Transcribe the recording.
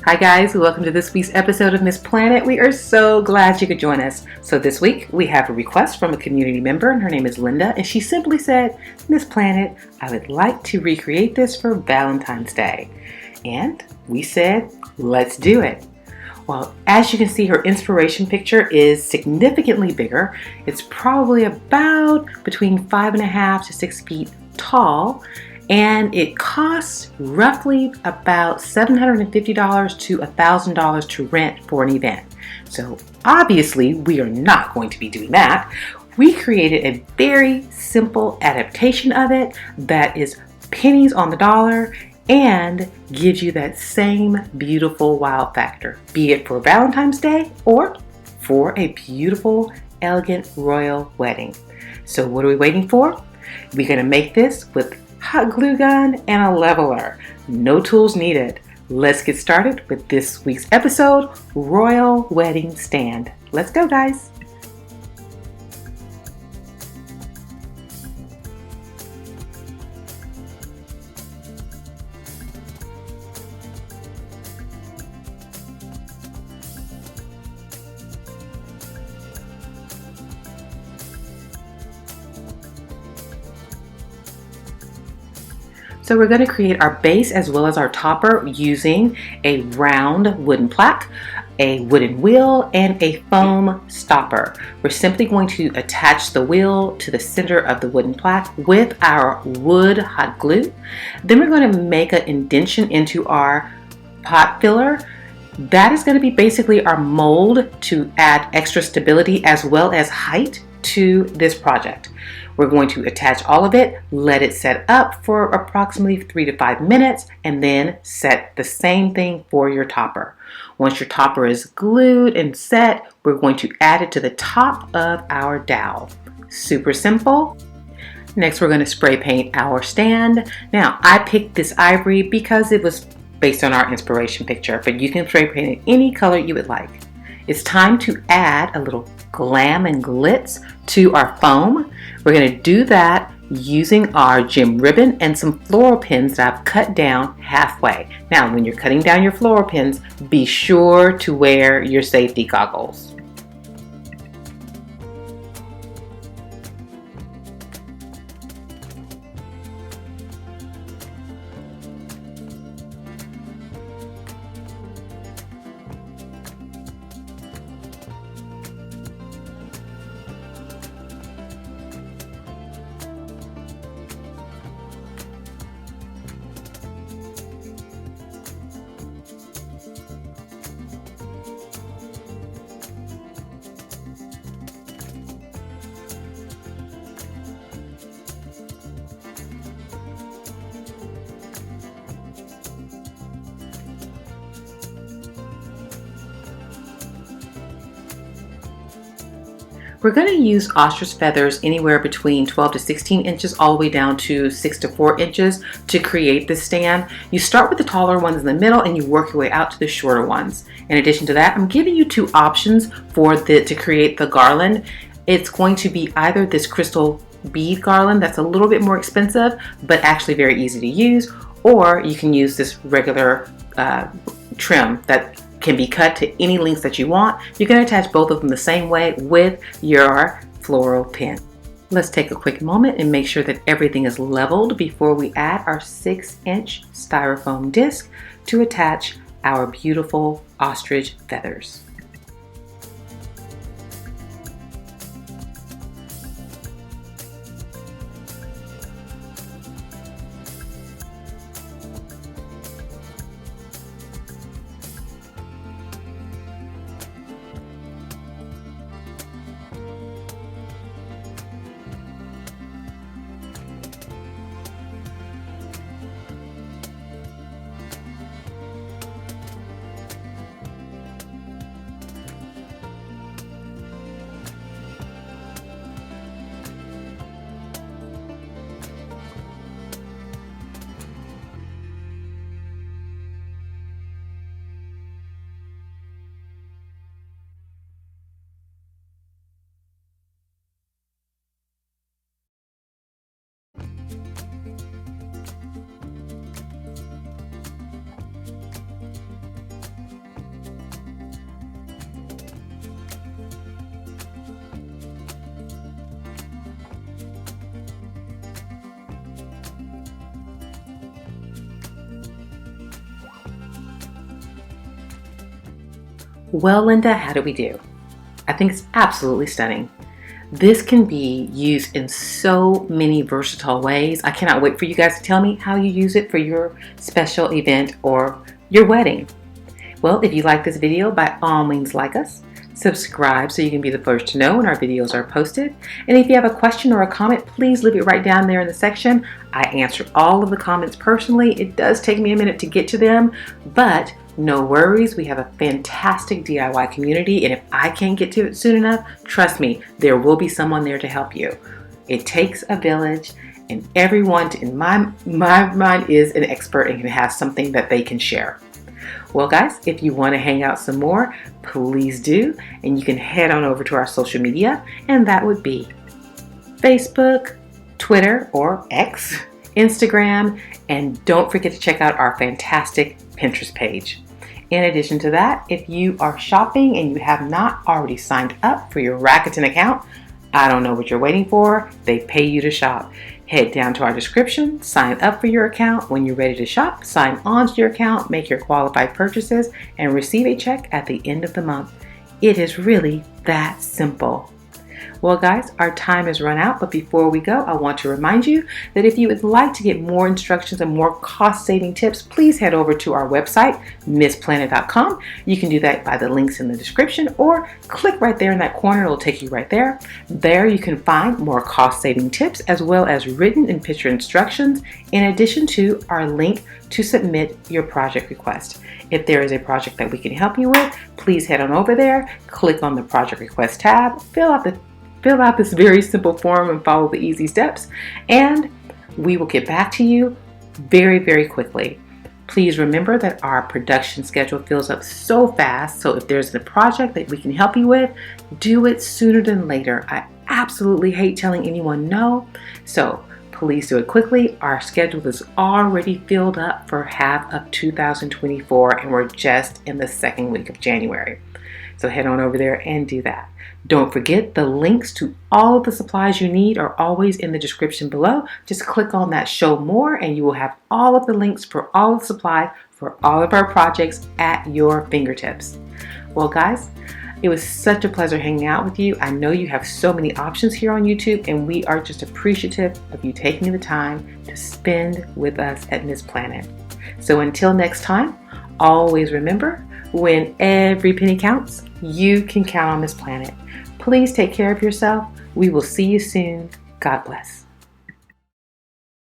Hi guys, welcome to this week's episode of Miss Planet. We are so glad you could join us. So this week we have a request from a community member and her name is Linda, and she simply said, Miss Planet, I would like to recreate this for Valentine's Day. And we said, let's do it. Well, as you can see, her inspiration picture is significantly bigger. It's probably about between 5.5 to 6 feet tall. And it costs roughly about $750 to $1,000 to rent for an event. So obviously we are not going to be doing that. We created a very simple adaptation of it that is pennies on the dollar and gives you that same beautiful wow factor, be it for Valentine's Day or for a beautiful, elegant royal wedding. So what are we waiting for? We're going to make this with hot glue gun and a leveler. No tools needed. Let's get started with this week's episode, Royal Wedding Stand. Let's go, guys. So we're going to create our base as well as our topper using a round wooden plaque, a wooden wheel, and a foam stopper. We're simply going to attach the wheel to the center of the wooden plaque with our wood hot glue. Then we're going to make an indentation into our pot filler. That is going to be basically our mold to add extra stability as well as height to this project. We're going to attach all of it, let it set up for approximately 3 to 5 minutes, and then set the same thing for your topper. Once your topper is glued and set, we're going to add it to the top of our dowel. Super simple. Next, we're going to spray paint our stand. Now, I picked this ivory because it was based on our inspiration picture, but you can spray paint it any color you would like. It's time to add a little glam and glitz to our foam. We're going to do that using our gem ribbon and some floral pins that I've cut down halfway. Now, when you're cutting down your floral pins, be sure to wear your safety goggles. We're going to use ostrich feathers anywhere between 12 to 16 inches all the way down to 6 to 4 inches to create this stand. You start with the taller ones in the middle and you work your way out to the shorter ones. In addition to that, I'm giving you 2 options to create the garland. It's going to be either this crystal bead garland that's a little bit more expensive but actually very easy to use, or you can use this regular trim that can be cut to any lengths that you want. You can attach both of them the same way with your floral pin. Let's take a quick moment and make sure that everything is leveled before we add our 6-inch styrofoam disc to attach our beautiful ostrich feathers. Well, Linda, how do we do? I think it's absolutely stunning. This can be used in so many versatile ways. I cannot wait for you guys to tell me how you use it for your special event or your wedding. Well, if you like this video, by all means like us. Subscribe so you can be the first to know when our videos are posted. And if you have a question or a comment, please leave it right down there in the section. I answer all of the comments personally. It does take me a minute to get to them, but no worries. We have a fantastic DIY community, and if I can't get to it soon enough, trust me, there will be someone there to help you. It takes a village, and everyone in my mind is an expert and can have something that they can share. Well, guys, if you want to hang out some more, please do. And you can head on over to our social media, and that would be Facebook, Twitter or X, Instagram, and don't forget to check out our fantastic Pinterest page. In addition to that, if you are shopping and you have not already signed up for your Rakuten account, I don't know what you're waiting for. They pay you to shop. Head down to our description, sign up for your account. When you're ready to shop, sign on to your account, make your qualified purchases, and receive a check at the end of the month. It is really that simple. Well, guys, our time has run out, but before we go, I want to remind you that if you would like to get more instructions and more cost-saving tips, please head over to our website, MissPlanet.com. You can do that by the links in the description or click right there in that corner. It'll take you right there. There you can find more cost-saving tips as well as written and picture instructions, in addition to our link to submit your project request. If there is a project that we can help you with, please head on over there, click on the project request tab, fill out this very simple form and follow the easy steps, and we will get back to you very, very quickly. Please remember that our production schedule fills up so fast, so if there's a project that we can help you with, do it sooner than later. I absolutely hate telling anyone no, so please do it quickly. Our schedule is already filled up for half of 2024, and we're just in the second week of January. So head on over there and do that. Don't forget, the links to all of the supplies you need are always in the description below. Just click on that show more and you will have all of the links for all of the supplies for all of our projects at your fingertips. Well, guys, it was such a pleasure hanging out with you. I know you have so many options here on YouTube, and we are just appreciative of you taking the time to spend with us at Miss Planet. So until next time, always remember, when every penny counts, you can count on Miss Planet. Please take care of yourself. We will see you soon. God bless.